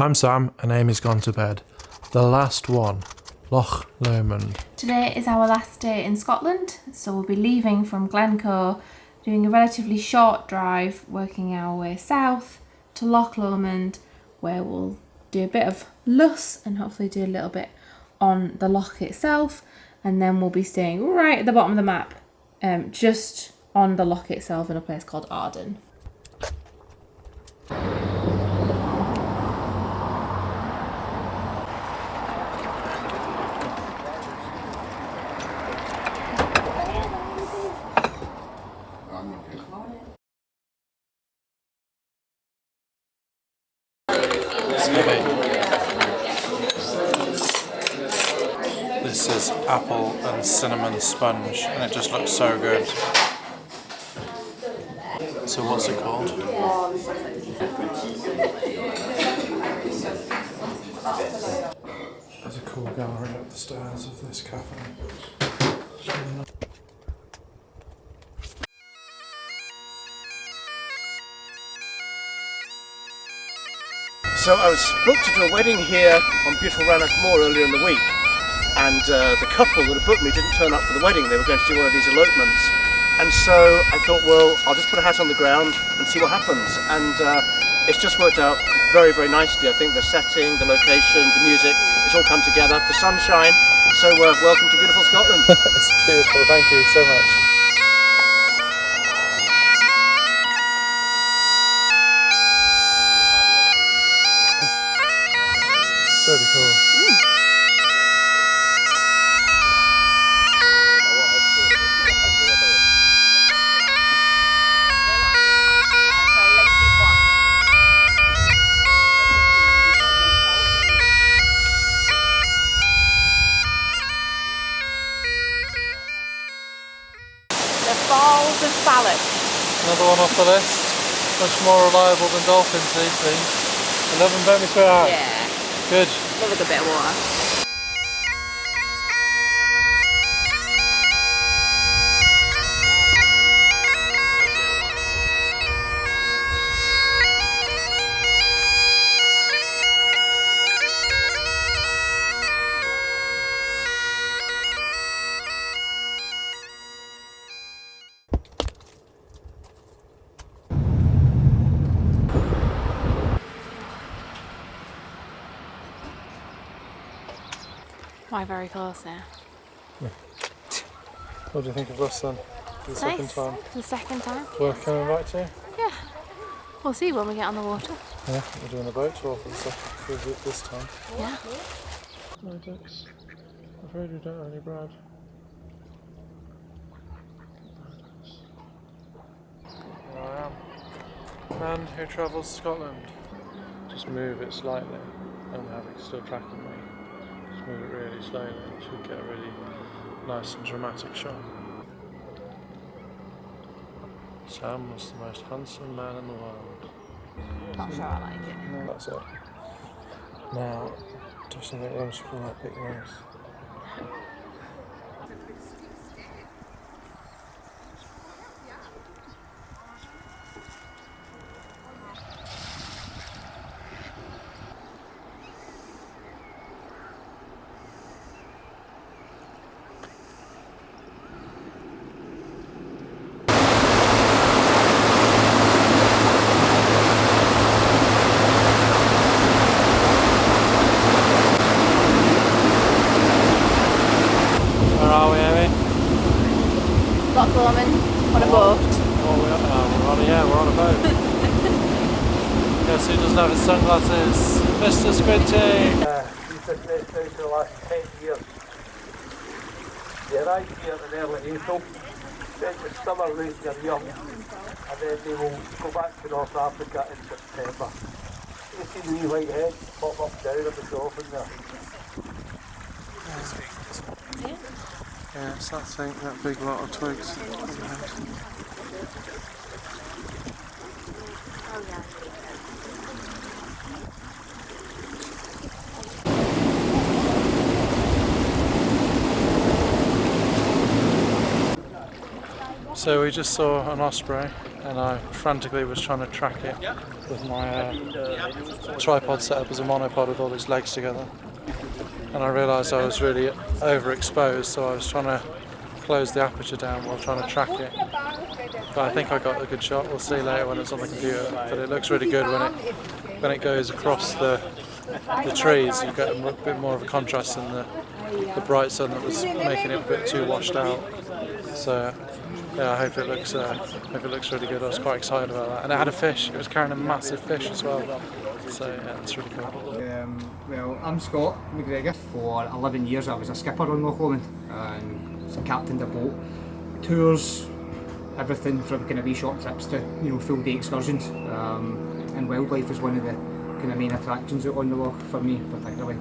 I'm Sam and Amy's gone to bed. The last one, Loch Lomond. Today is our last day in Scotland, so we'll be leaving from Glencoe, doing a relatively short drive, working our way south to Loch Lomond, where we'll do a bit of loss and hopefully do a little bit on the loch itself, and then we'll be staying right at the bottom of the map, just on the loch itself in a place called Arden. This is apple and cinnamon sponge and it just looks so good. So what's it called? There's a cool gallery up the stairs of this cafe. So I was booked to do a wedding here on beautiful Rannoch Moor earlier in the week, and the couple that had booked me didn't turn up for the wedding. They were going to do one of these elopements, and so I thought, well, I'll just put a hat on the ground and see what happens. And it's just worked out very, very nicely. I think the setting, the location, the music, it's all come together. The sunshine. So welcome to beautiful Scotland. It's beautiful. Thank you so much. It's really cool. The Falls of Fallow. Another one off the list. Much more reliable than dolphins these things. 11 don't be so out. Yeah. Good. Love a good bit of water. Why very close now? What do you think of this then? For the second time? The second time? Worth coming back to? Yeah. We'll see when we get on the water. Yeah, we're doing a boat tour for this time. Yeah. No ducks. I'm afraid we don't have any Brad. Here I am. Man who travels Scotland. Just move it slightly and have it still tracking me. Just move it really slowly and should get a really nice and dramatic shot. Sam was the most handsome man in the world. Not sure I like it. No, that's it. Now, do something whimsical like pick your nose. Where are we, Amy? Loch Lomond on a boat. We're on a boat. Guess who doesn't have his sunglasses? Mr. Squinty! We've been based out for the last 10 years. They arrived here in early April, spent the summer raising their young, and then they will go back to North Africa in September. You see the wee white head pop up down at the dolphin there. Yeah, it's that thing, that big lot of twigs. So we just saw an osprey and I frantically was trying to track it with my tripod set up as a monopod with all its legs together. And I realised I was really overexposed, so I was trying to close the aperture down while trying to track it. But I think I got a good shot. We'll see later when it's on the computer. But it looks really good when it goes across the trees. You get a bit more of a contrast than the bright sun that was making it a bit too washed out. So yeah, I hope it looks really good. I was quite excited about that. And it had a fish. It was carrying a massive fish as well. So yeah, it's really cool. Well, I'm Scott McGregor. For 11 years I was a skipper on Loch Lomond and captained a boat. Tours, everything from kind of wee short trips to full day excursions. And wildlife is one of the kind of main attractions out on the loch for me, particularly.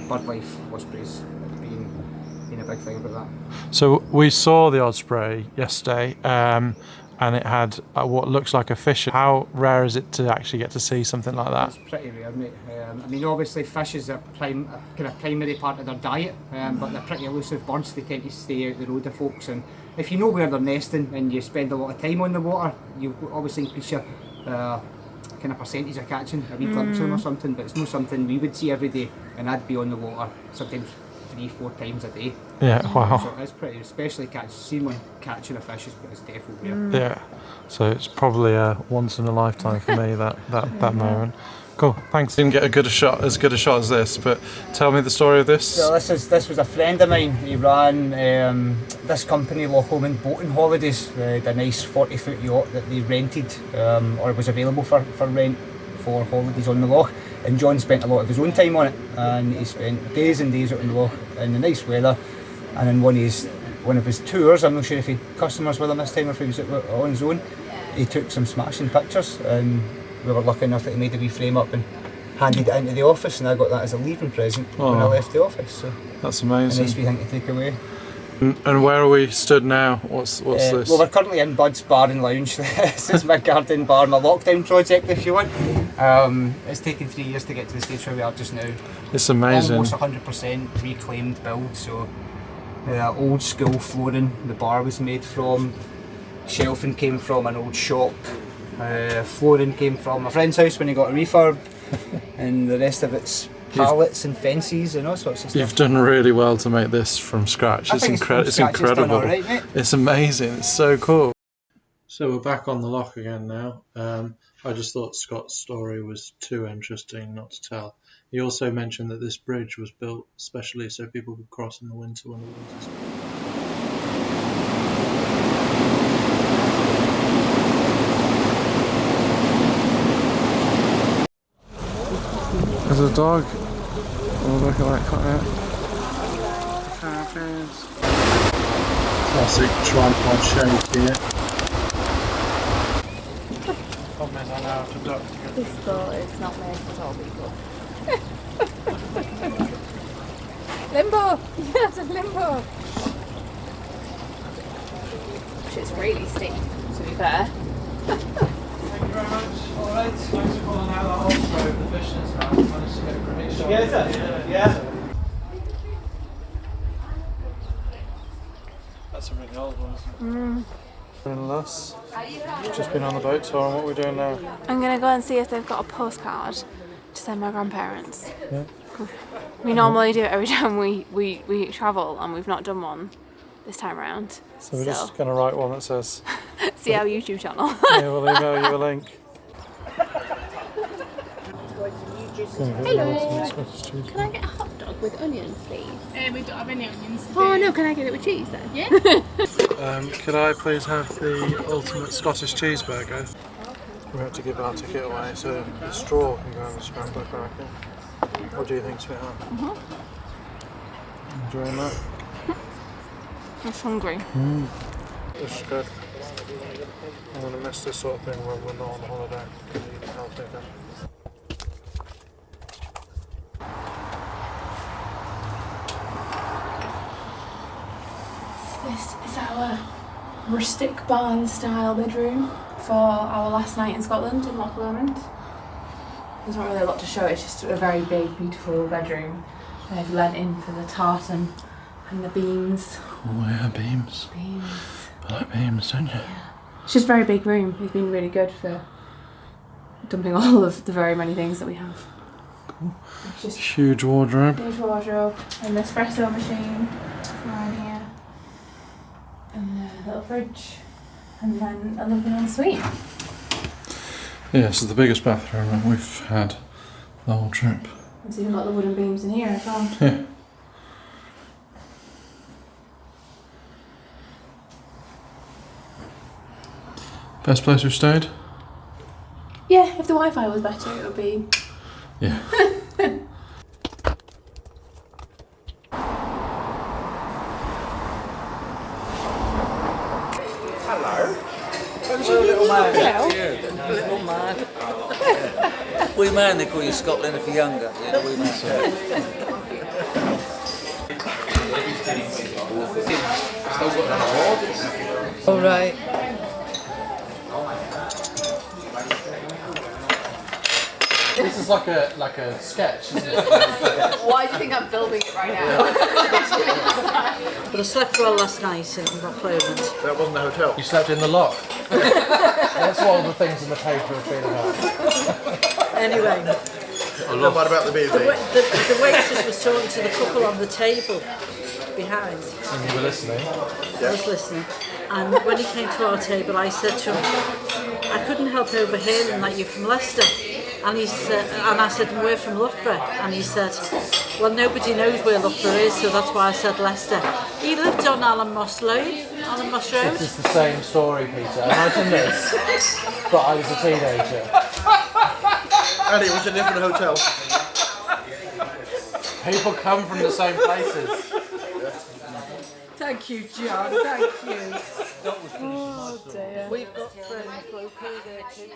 Bird life, ospreys, been a big thing about that. So we saw the Osprey yesterday, and it had what looks like a fish. How rare is it to actually get to see something like that? It's pretty rare, mate. I mean, obviously fish is a kind of primary part of their diet, but they're pretty elusive birds. They tend to stay out the road of folks, and if you know where they're nesting and you spend a lot of time on the water, you obviously increase your kind of percentage of catching a wee glimpse on or something. But it's not something we would see every day, and I'd be on the water sometimes 3-4 times a day. Yeah, wow. So it's pretty, especially seeing one catching a fish is definitely rare. Yeah, so it's probably a once in a lifetime for me that moment. Cool, thanks. Didn't get as good a shot as this, but tell me the story of this. So this was a friend of mine. He ran this company, Loch Lomond Boating Holidays. They had a nice 40-foot yacht that they rented, or was available for rent for holidays on the loch. And John spent a lot of his own time on it, and he spent days and days out on the loch in the nice weather. And in one of his tours, I'm not sure if he had customers with him this time or if he was on his own, he took some smashing pictures, and we were lucky enough that he made a wee frame up and handed it into the office, and I got that as a leaving present when I left the office. So that's amazing. A nice wee thing to take away. And where are we stood now? What's this? Well, we're currently in Bud's Bar and Lounge. This is my garden bar, my lockdown project, if you want. It's taken 3 years to get to the stage where we are just now. It's amazing. Almost 100% reclaimed build, so old school flooring the bar was made from, shelving came from an old shop, flooring came from my friend's house when he got a refurb, and the rest of it's pallets and fences and all sorts of stuff. You've done really well to make this from scratch. It's incredible. It's done all right, mate. It's amazing. It's so cool. So we're back on the loch again now. I just thought Scott's story was too interesting not to tell. He also mentioned that this bridge was built specially so people could cross in the winter when the water's There's a dog. Oh, look at that cutout. Classic tripod shape here. Problem is I now have to duck to get This boat is not made for tall people. Limbo! Yes, a limbo! Which is really steep, to be fair. Thank you very much. Alright. Thanks for calling out that Osprey with the fish in its mouth. Managed to get a great shot. Yeah. That's a really old one, isn't it? Unless just been on the boat tour, and what we're doing now? I'm gonna go and see if they've got a postcard to send my grandparents. Yeah. We normally do it every time we travel, and we've not done one this time around. So we're just going to write one that says... See our YouTube channel. Yeah, we'll email you a link. Hello. Can I get a hot dog with onions, please? We don't have any onions today. Oh no, can I get it with cheese then? Yeah. Could I please have the ultimate Scottish cheeseburger? We have to give our ticket away, so the straw can go on the scrambler, I reckon. What do you think, sweetheart? Enjoying that? I'm hungry. This is good. I'm going to miss this sort of thing when we're not on holiday. Can you eat healthy then? This is our rustic barn style bedroom for our last night in Scotland in Loch Lomond. There's not really a lot to show, it's just a very big, beautiful bedroom. They've lent in for the tartan and the beams. Oh yeah, beams. Beams. I like beams, don't you? Yeah. It's just a very big room. He's been really good for dumping all of the very many things that we have. Cool. It's just Huge wardrobe. huge wardrobe, an espresso machine right here, and a little fridge, and then a lovely ensuite. Yeah, this is the biggest bathroom that we've had the whole trip. It's even got the wooden beams in here as well. Yeah. Best place we've stayed? Yeah, if the Wi-Fi was better, it would be. Yeah. Little man. Wee man, they call you Scotland if you're younger. Yeah, wee man. All right. This is like a sketch, isn't it? Why do you think I'm filming it right now? But I slept well last night in Loch Lomond. That wasn't a hotel. You slept in the lock. That's one of the things in the paper have been about. Anyway, What about the baby? the waitress was talking to the couple on the table behind. And you were listening. I was listening. And when he came to our table, I said to him, I couldn't help overhearing that you're from Leicester. And he said, and I said, we're from Loughborough. And he said, well, nobody knows where Loughborough is, so that's why I said Leicester. He lived on Allen Moss Road. This is the same story, Peter. Imagine this, but I was a teenager. And it was a different hotel. People come from the same places. Thank you, John. Thank you. Oh dear. We've got friends locally there too.